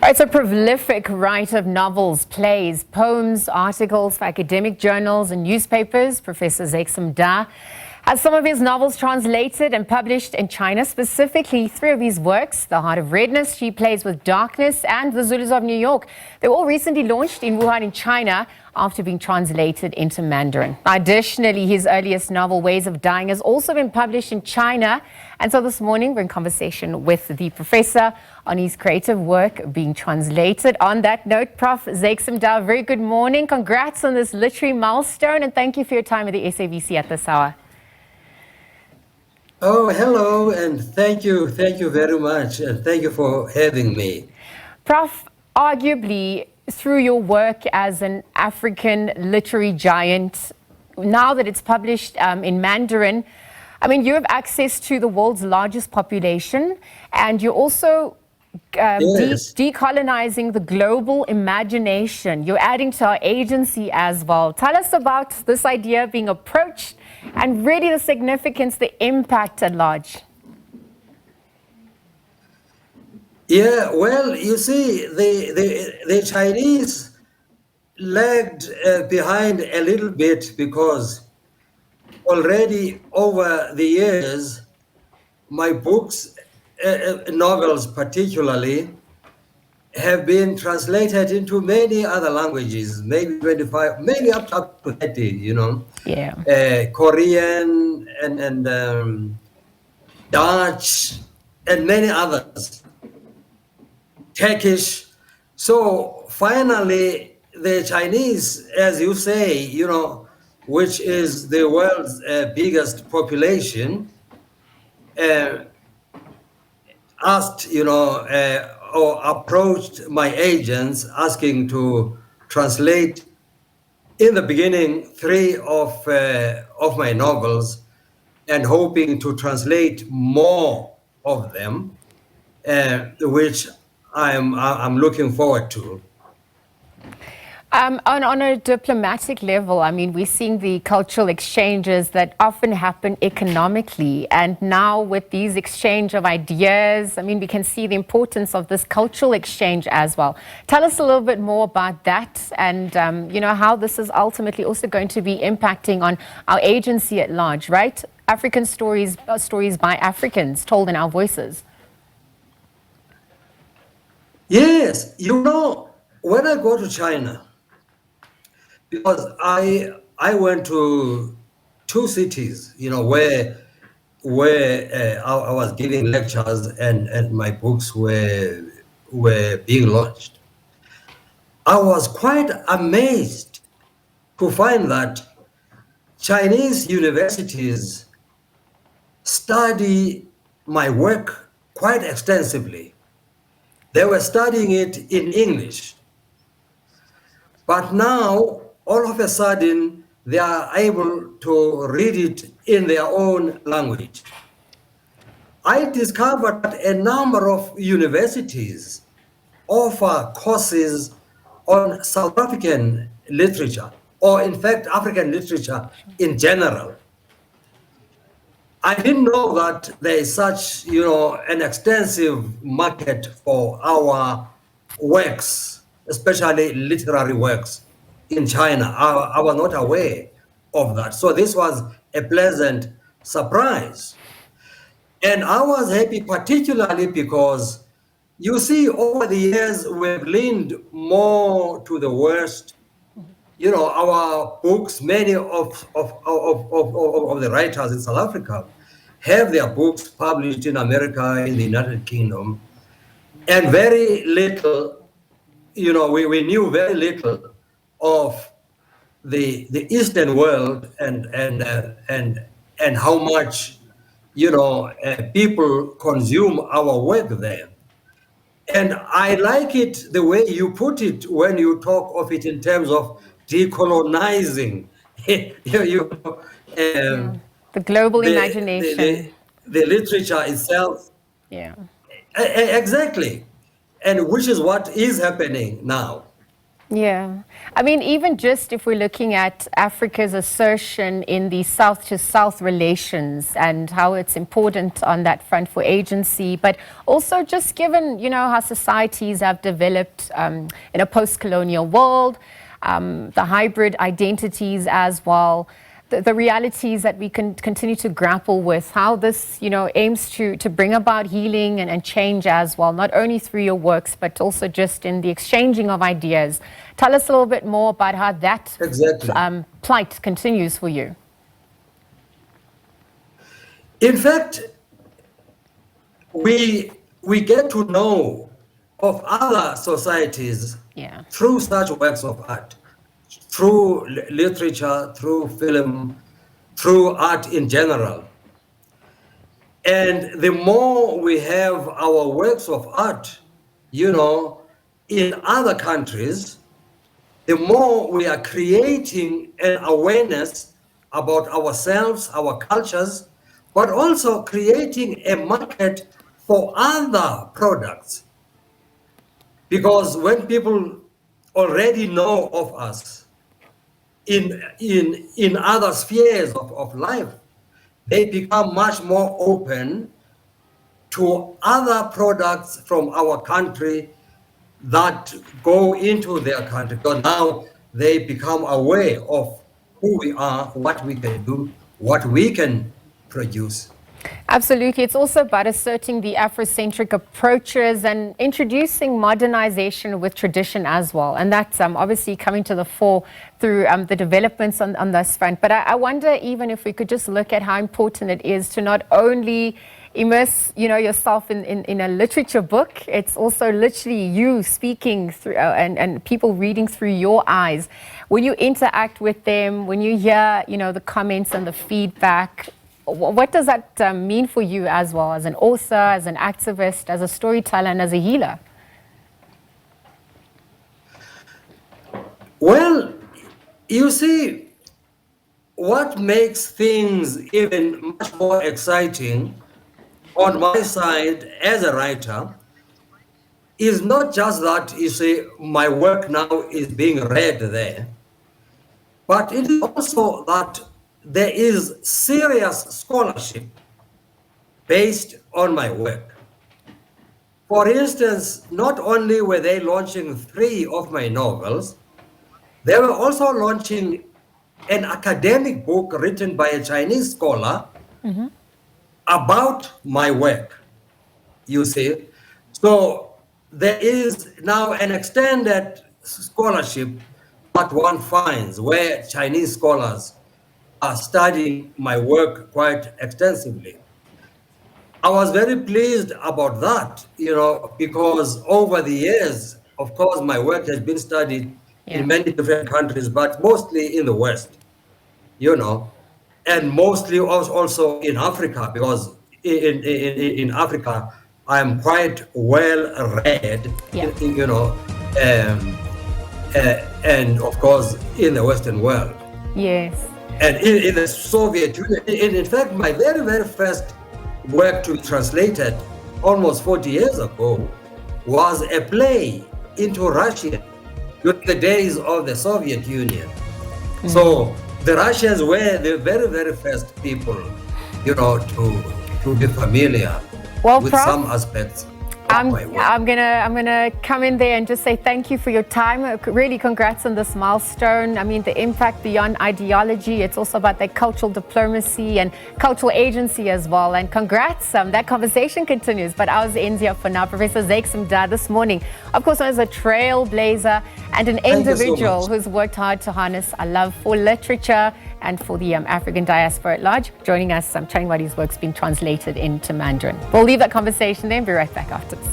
It's a prolific writer of novels, plays, poems, articles for academic journals and newspapers. Professor Zakes Mda has some of his novels translated and published in China, specifically three of his works, The Heart of Redness, She Plays with Darkness, and The Zulus of New York. They were all recently launched in Wuhan in China after being translated into Mandarin. Additionally, his earliest novel, Ways of Dying, has also been published in China. And so this morning, we're in conversation with the professor on his creative work being translated. On that note, Prof. Zakes Mda, very good morning. Congrats on this literary milestone, and thank you for your time at the SABC at this hour. Oh, hello, and thank you very much, and thank you for having me. Prof, arguably, through your work as an African literary giant, now that it's published in Mandarin, I mean, you have access to the world's largest population, and you're also decolonizing the global imagination. You're adding to our agency as well. Tell us about this idea being approached and really the significance, the impact at large. Yeah, well, you see, the Chinese lagged behind a little bit because already over the years, my books, novels particularly, have been translated into many other languages, maybe 25, maybe up to 30, you know. Yeah. Korean and Dutch and many others. Turkish. So finally, the Chinese, as you say, you know, which is the world's biggest population, asked, you know, or approached my agents asking to translate in the beginning 3 of my novels and hoping to translate more of them, which I'm looking forward to. On a diplomatic level, I mean, we're seeing the cultural exchanges that often happen economically. And now with these exchange of ideas, I mean, we can see the importance of this cultural exchange as well. Tell us a little bit more about that and, you know, how this is ultimately also going to be impacting on our agency at large, right? African stories, stories by Africans told in our voices. Yes, you know, when I go to China, because I went to 2 cities, you know, where I was giving lectures and my books were being launched. I was quite amazed to find that Chinese universities study my work quite extensively. They were studying it in English. But now, all of a sudden, they are able to read it in their own language. I discovered that a number of universities offer courses on South African literature, or in fact, African literature in general. I didn't know that there is such, you know, an extensive market for our works, especially literary works in China. I was not aware of that. So this was a pleasant surprise. And I was happy particularly because, you see, over the years, we've leaned more to the West. You know, our books, many of the writers in South Africa have their books published in America, in the United Kingdom, and very little, you know, we knew very little of the Eastern world and how much, you know, people consume our work there. And I like it the way you put it when you talk of it in terms of decolonizing The global imagination. the literature itself. Yeah. Exactly. And which is what is happening now. Yeah. I mean, even just if we're looking at Africa's assertion in the South to South relations and how it's important on that front for agency, but also just given, how societies have developed in a post-colonial world, the hybrid identities as well, the realities that we can continue to grapple with, how this, aims to bring about healing and change as well, not only through your works, but also just in the exchanging of ideas. Tell us a little bit more about how that Exactly. plight continues for you. In fact, we get to know of other societies Yeah. through such works of art, through literature, through film, through art in general. And the more we have our works of art, in other countries, the more we are creating an awareness about ourselves, our cultures, but also creating a market for other products. Because when people already know of us in other spheres of life, they become much more open to other products from our country that go into their country. So now they become aware of who we are, what we can do, what we can produce. Absolutely. It's also about asserting the Afrocentric approaches and introducing modernization with tradition as well. And that's obviously coming to the fore through the developments on this front. But I wonder even if we could just look at how important it is to not only immerse yourself in a literature book. It's also literally you speaking through and people reading through your eyes. When you interact with them, when you hear the comments and the feedback, what does that mean for you as well, as an author, as an activist, as a storyteller, and as a healer? Well, you see, what makes things even much more exciting on my side as a writer is not just that, you see, my work now is being read there, but it is also that there is serious scholarship based on my work. For instance, not only were they launching 3 of my novels, they were also launching an academic book written by a Chinese scholar about my work, you see. So there is now an extended scholarship that one finds where Chinese scholars are studying my work quite extensively. I was very pleased about that, because over the years, of course, my work has been studied Yeah. in many different countries, but mostly in the West, and mostly also in Africa, because in Africa, I'm quite well read, Yeah. And of course, in the Western world. Yes. And in the Soviet Union, in fact, my very, very first work to be translated almost 40 years ago was a play into Russian during the days of the Soviet Union. So the Russians were the very, very first people, to be familiar Well, with Prof, some aspects of my work. I'm gonna come in there and just say thank you for your time. Really, congrats on this milestone. I mean, the impact beyond ideology. It's also about that cultural diplomacy and cultural agency as well. And congrats. That conversation continues. But ours ends here for now. Professor Zakes Mda this morning, of course, as a trailblazer and an individual who's worked hard to harness a love for literature and for the African diaspora at large, joining us, chatting about his works being translated into Mandarin. We'll leave that conversation there and be right back after this.